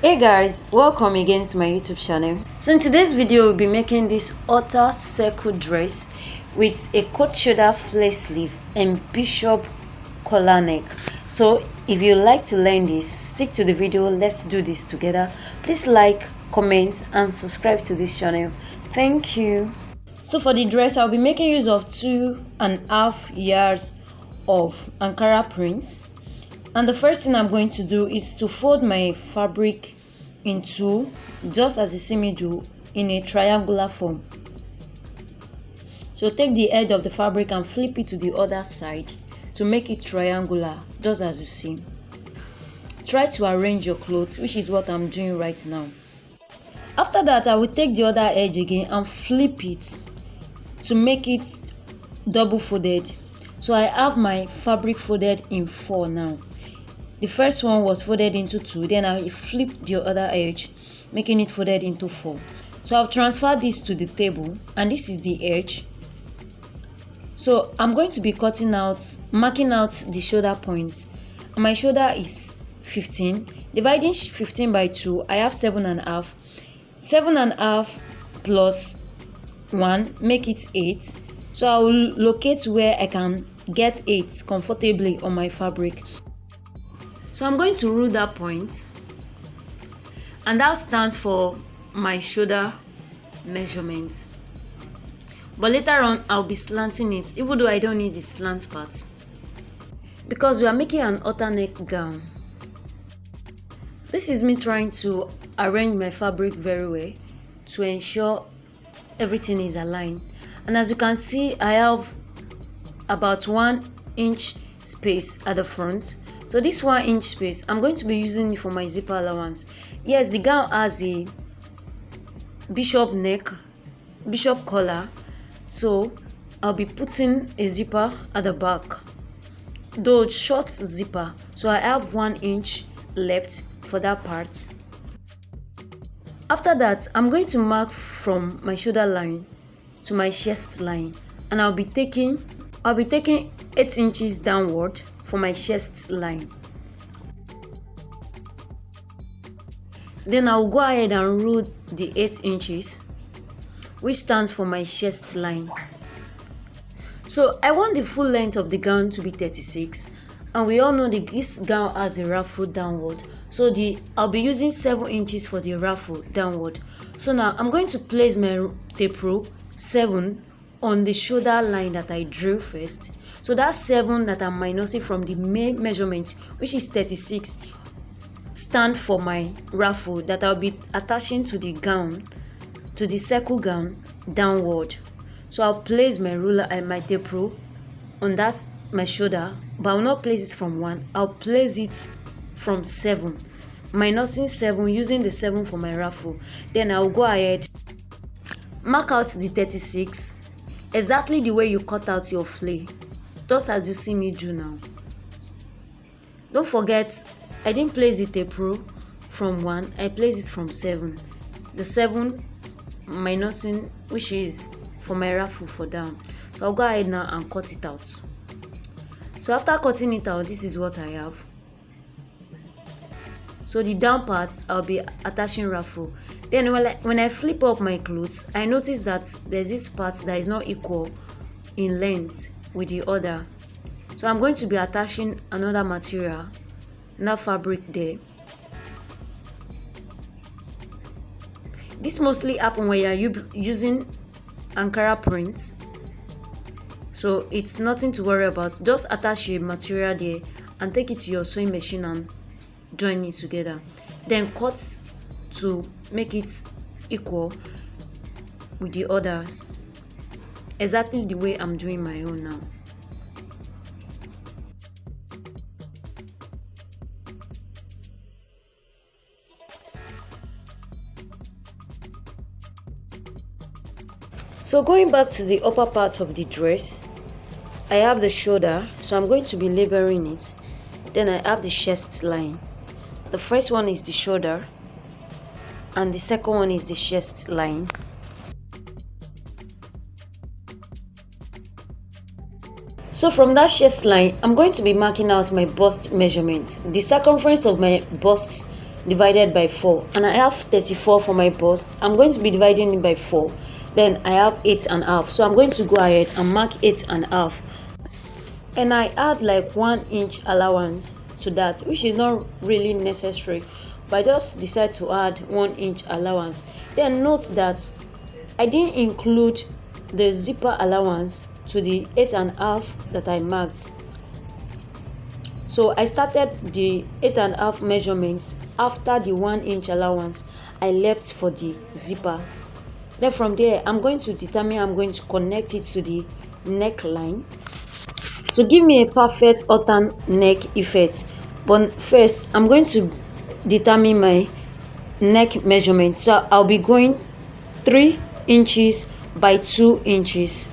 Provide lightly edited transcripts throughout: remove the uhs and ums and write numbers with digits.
Hey guys, welcome again to my YouTube channel. So in today's video we'll be making this HALTER circle dress with a cut shoulder flare sleeve and bishop collar neck. So if you like to learn this, stick to the video. Let's do this together. Please like, comment and subscribe to this channel. Thank you. So for the dress, I'll be making use of 2.5 yards of Ankara print. And the first thing I'm going to do is to fold my fabric in two, just as you see me do, in a triangular form. So take the edge of the fabric and flip it to the other side to make it triangular, just as you see. Try to arrange your clothes, which is what I'm doing right now. After that, I will take the other edge again and flip it to make it double folded. So I have my fabric folded in 4 now. The first one was folded into 2, then I flipped the other edge, making it folded into 4. So I've transferred this to the table, and this is the edge. So I'm going to be marking out the shoulder points. And my shoulder is 15. Dividing 15 by 2, I have 7.5. 7.5 plus 1 make it 8. So I will locate where I can get 8 comfortably on my fabric. So I'm going to rule that point, and that stands for my shoulder measurement. But later on I'll be slanting it, even though I don't need the slant part, because we are making an halter neck gown. This is me trying to arrange my fabric very well to ensure everything is aligned. And as you can see, I have about 1 inch space at the front. So this 1 inch space, I'm going to be using it for my zipper allowance. Yes, the gown has a bishop collar, so I'll be putting a zipper at the back, though short zipper. So I have 1 inch left for that part. After that, I'm going to mark from my shoulder line to my chest line, and I'll be taking 8 inches downward for my chest line. Then I'll go ahead and rule the 8 inches, which stands for my chest line. So I want the full length of the gown to be 36, and we all know this gown has a ruffle downward. So I'll be using 7 inches for the ruffle downward. So now I'm going to place my tape rule 7 on the shoulder line that I drew first. So that's 7 that I'm minusing from the main measurement, which is 36, stand for my ruffle that I'll be attaching to the gown, to the circle gown downward. So I'll place my ruler and my tape rule on my shoulder, but I'll not place it from 1. I'll place it from 7, minusing 7, using the 7 for my ruffle. Then I'll go ahead, mark out the 36 exactly the way you cut out your flare, just as you see me do now. Don't forget, I didn't place the tape rule from 1, I placed it from 7. The 7 minusing, which is for my ruffle for down. So I'll go ahead now and cut it out. So after cutting it out, this is what I have. So the down part, I'll be attaching ruffle. Then when I flip up my clothes, I notice that there's this part that is not equal in length with the other. So I'm going to be attaching another material, another fabric there. This mostly happens when you're using Ankara print, so it's nothing to worry about. Just attach your material there and take it to your sewing machine and join it together. Then cut to make it equal with the others, exactly the way I'm doing my own now. So going back to the upper part of the dress, I have the shoulder, so I'm going to be labeling it. Then I have the chest line. The first one is the shoulder, and the second one is the chest line. So from that chest line, I'm going to be marking out my bust measurement. The circumference of my bust divided by 4, and I have 34 for my bust. I'm going to be dividing it by 4. Then I have 8.5, so I'm going to go ahead and mark 8.5, and I add like 1 inch allowance to that, which is not really necessary, but I just decide to add 1 inch allowance. Then note that I didn't include the zipper allowance to the 8.5 that I marked. So I started the 8.5 measurements after the 1 inch allowance I left for the zipper. Then from there, I'm going to determine I'm going to connect it to the neckline to give me a perfect halter neck effect. But first, I'm going to determine my neck measurement. So I'll be going 3 inches by 2 inches.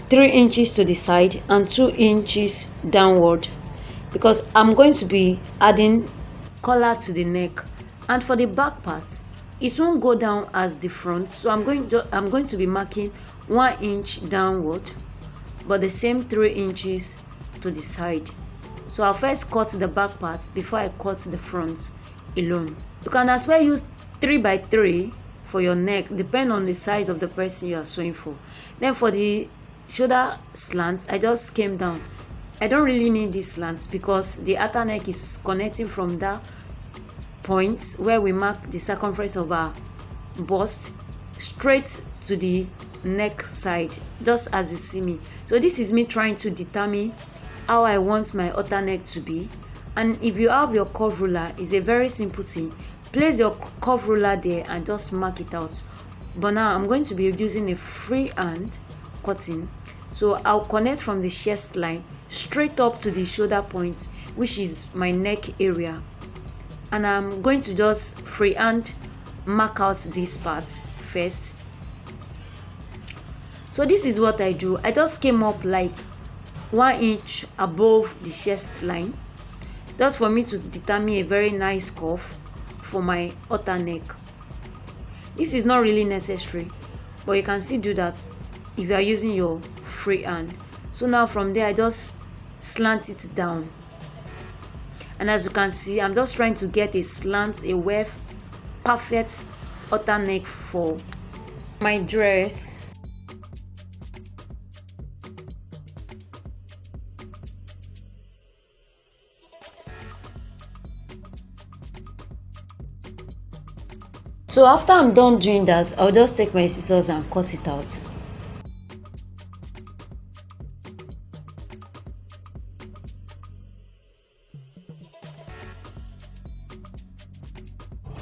3 inches to the side and 2 inches downward, because I'm going to be adding collar to the neck. And for the back parts, it won't go down as the front, so I'm going to be marking 1 inch downward, but the same 3 inches to the side. So I'll first cut the back parts before I cut the front alone. You can as well use 3 by 3 for your neck, depending on the size of the person you are sewing for. Then for the shoulder slant, I just came down. I don't really need this slant because the halter neck is connecting from that point where we mark the circumference of our bust straight to the neck side, just as you see me. So this is me trying to determine how I want my halter neck to be. And if you have your curve ruler, it's a very simple thing. Place your curve ruler there and just mark it out. But now I'm going to be using a freehand cutting. So I'll connect from the chest line straight up to the shoulder point, which is my neck area, and I'm going to just freehand mark out this part first. So this is what I do. I just came up like 1 inch above the chest line, just for me to determine a very nice curve for my halter neck. This is not really necessary, but you can still do that if you are using your free hand. So now from there, I just slant it down, and as you can see, I'm just trying to get a slant, a wave, perfect halter neck for my dress. So after I'm done doing that, I'll just take my scissors and cut it out.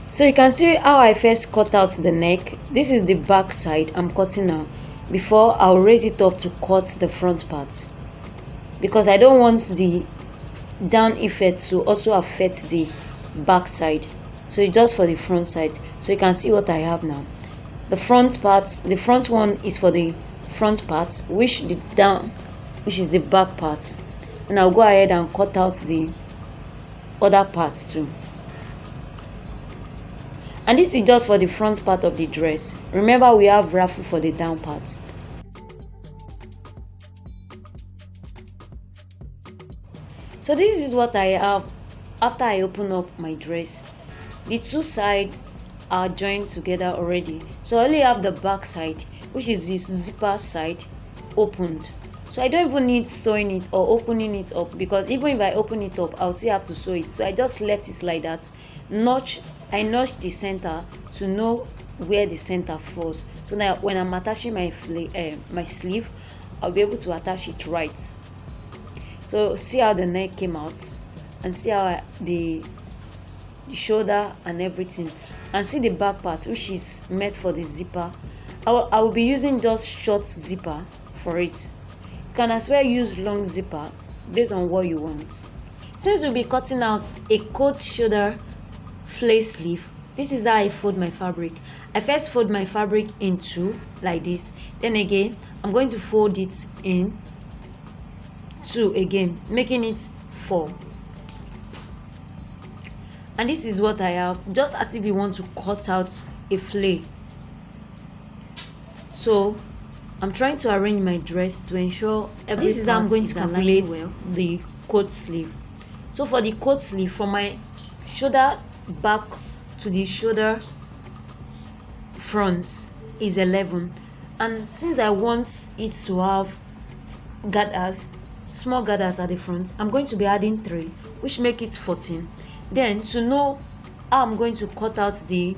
So you can see how I first cut out the neck. This is the back side I'm cutting now, before I'll raise it up to cut the front parts, because I don't want the down effect to also affect the back side. So it's just for the front side. So you can see what I have now. The front part, the front one is for the front parts, which is the back part, and I'll go ahead and cut out the other parts too. And this is just for the front part of the dress. Remember, we have raffle for the down parts. So this is what I have after I open up my dress. The two sides are joined together already. So I only have the back side, which is this zipper side, opened. So I don't even need sewing it or opening it up, because even if I open it up, I'll still have to sew it. So I just left it like that. I notched the center to know where the center falls. So now when I'm attaching my sleeve, I'll be able to attach it right. So see how the neck came out, and see how the shoulder and everything, and see the back part, which is meant for the zipper. I will be using just short zipper for it. You can as well use long zipper based on what you want. Since we'll be cutting out a coat shoulder flare sleeve, this is how I fold my fabric. I first fold my fabric in two like this, then again I'm going to fold it in two again, making it 4. And this is what I have, just as if you want to cut out a flare. So I'm trying to arrange my dress to ensure this is how I'm going to calculate the coat sleeve. So for the coat sleeve, from my shoulder back to the shoulder front is 11, and since I want it to have gathers, small gathers at the front, I'm going to be adding 3, which make it 14. Then to know how I'm going to cut out the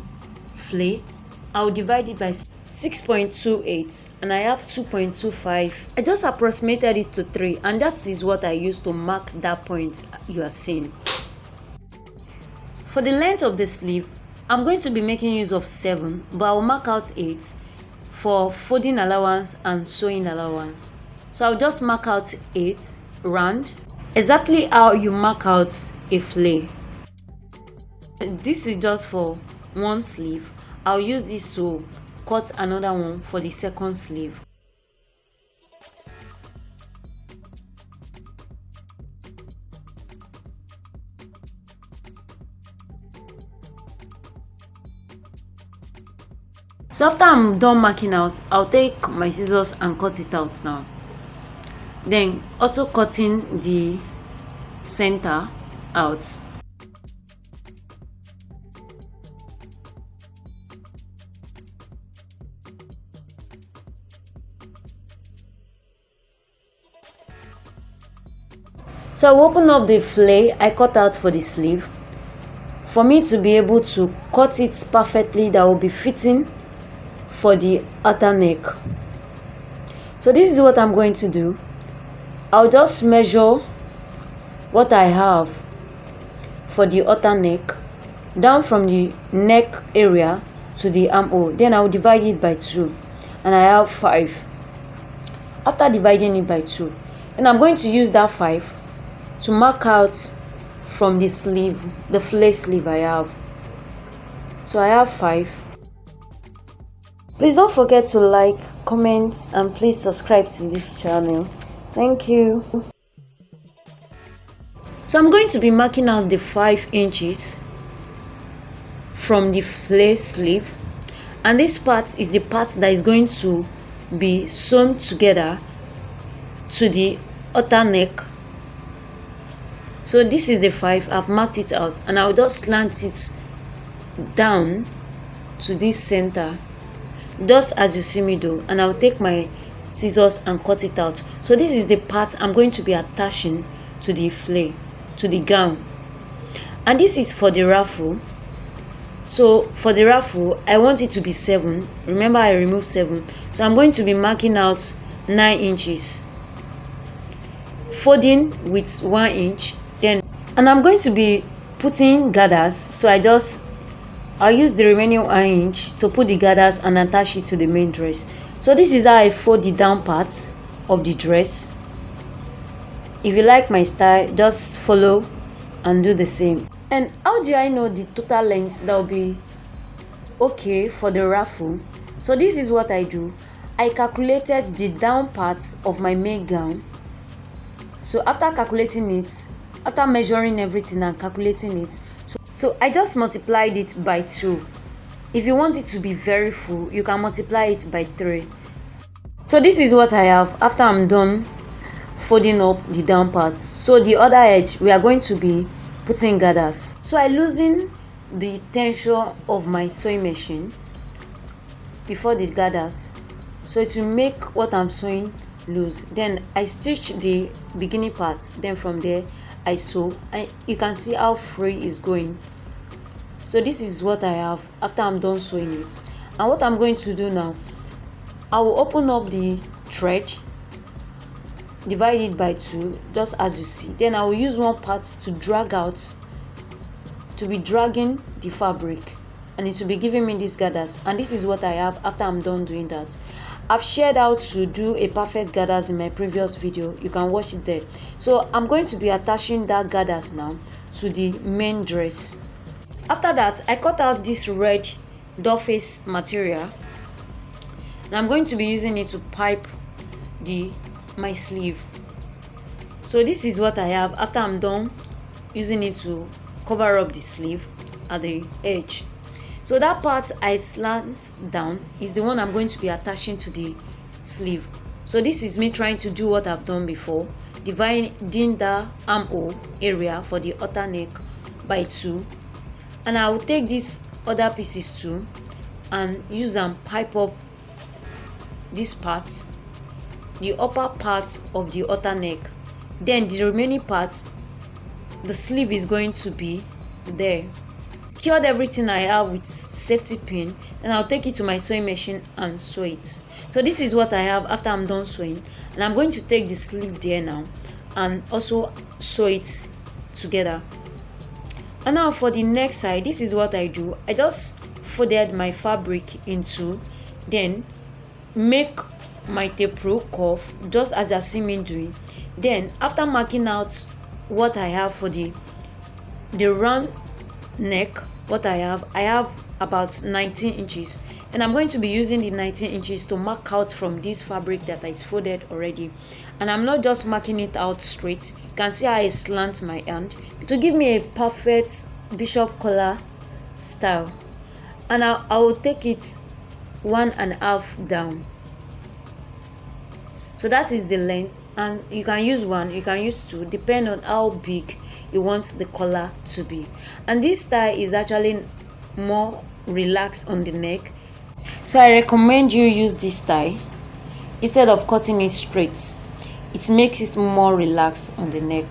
flay, I'll divide it by 6.28, and I have 2.25. I just approximated it to 3, and that is what I use to mark that point you are seeing. For the length of the sleeve, I'm going to be making use of 7, but I'll mark out 8 for folding allowance and sewing allowance. So I'll just mark out 8 round, exactly how you mark out a flay. This is just for one sleeve. I'll use this to cut another one for the second sleeve. So after I'm done marking out, I'll take my scissors and cut it out now. Then also cutting the center out. So I'll open up the flay I cut out for the sleeve for me to be able to cut it perfectly, that will be fitting for the outer neck. So this is what I'm going to do. I'll just measure what I have for the outer neck down from the neck area to the armhole. Then I'll divide it by 2, and I have 5. After dividing it by 2, and I'm going to use that 5 to mark out from the sleeve, the flay sleeve I have. So I have 5. Please don't forget to like, comment, and please subscribe to this channel. Thank you. So I'm going to be marking out the 5 inches from the flay sleeve, and this part is the part that is going to be sewn together to the outer neck. So this is the 5. I've marked it out, and I'll just slant it down to this center, just as you see me do, and I'll take my scissors and cut it out. So this is the part I'm going to be attaching to the flay, to the gown, and this is for the ruffle. So for the ruffle, I want it to be 7. Remember, I removed 7, so I'm going to be marking out 9 inches, folding with 1 inch. Then, and I'm going to be putting gathers, so I'll use the remaining 1 inch to put the gathers and attach it to the main dress. So this is how I fold the down part of the dress. If you like my style, just follow and do the same. And how do I know the total length that will be okay for the ruffle? So this is what I do. I calculated the down part of my main gown. So after calculating it, after measuring everything and calculating it, so I just multiplied it by 2. If you want it to be very full, you can multiply it by 3. So this is what I have after I'm done folding up the down parts. So the other edge, we are going to be putting gathers. So I loosen the tension of my sewing machine before the gathers, so it will make what I'm sewing loose. Then I stitch the beginning part, then from there I sew, and you can see how free it's going. So this is what I have after I'm done sewing it. And what I'm going to do now, I will open up the thread, divide it by 2, just as you see. Then I will use one part to drag out, to be dragging the fabric, and it will be giving me these gathers. And this is what I have after I'm done doing that. I've shared how to do a perfect gathers in my previous video. You can watch it there. So I'm going to be attaching that gathers now to the main dress. After that, I cut out this red doll face material, and I'm going to be using it to pipe my sleeve. So this is what I have after I'm done using it to cover up the sleeve at the edge. So that part I slant down is the one I'm going to be attaching to the sleeve. So this is me trying to do what I've done before, dividing the armhole area for the outer neck by 2, and I will take these other pieces too and use and pipe up this part, the upper part of the outer neck. Then the remaining parts, the sleeve is going to be there. Cured everything I have with safety pin, and I'll take it to my sewing machine and sew it. So this is what I have after I'm done sewing, and I'm going to take the sleeve there now and also sew it together. And now for the next side, this is what I do. I just folded my fabric in two, then make my tape roll curve just as you see me doing. Then after marking out what I have for the round neck, what I have about 19 inches, and I'm going to be using the 19 inches to mark out from this fabric that is folded already. And I'm not just marking it out straight, you can see how I slant my hand to give me a perfect bishop collar style. And I will take it 1.5 down. So that is the length, and you can use 1, you can use 2, depending on how big you want the collar to be. And this style is actually more relaxed on the neck, so I recommend you use this style instead of cutting it straight. It makes it more relaxed on the neck,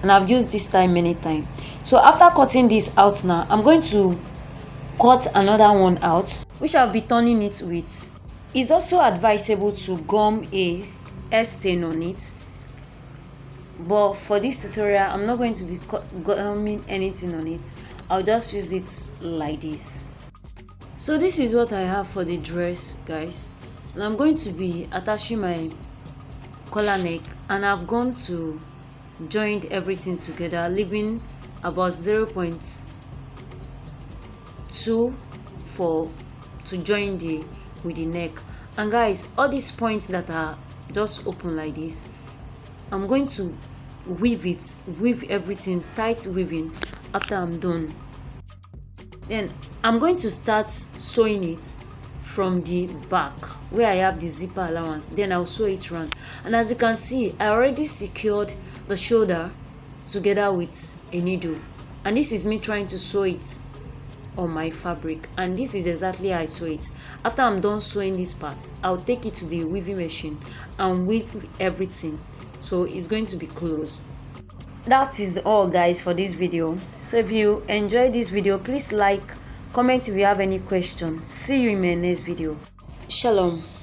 and I've used this style many times. So after cutting this out now, I'm going to cut another one out, which I'll be turning it with. It's also advisable to gum a hair stain on it, but for this tutorial I'm not going to be gumming anything on it. I'll just use it like this. So this is what I have for the dress, guys, and I'm going to be attaching my collar neck, and I've gone to joined everything together, leaving about 0.2 to join with the neck. And guys, all these points that are just open like this, I'm going to weave everything, tight weaving after I'm done. Then I'm going to start sewing it from the back where I have the zipper allowance. Then I'll sew it round, and as you can see, I already secured the shoulder together with a needle, and this is me trying to sew it on my fabric, and this is exactly how I sew it. After I'm done sewing this part, I'll take it to the weaving machine and weave everything, so it's going to be closed. That is all, guys, for this video. So if you enjoyed this video, please like, comment if you have any question. See you in my next video. Shalom.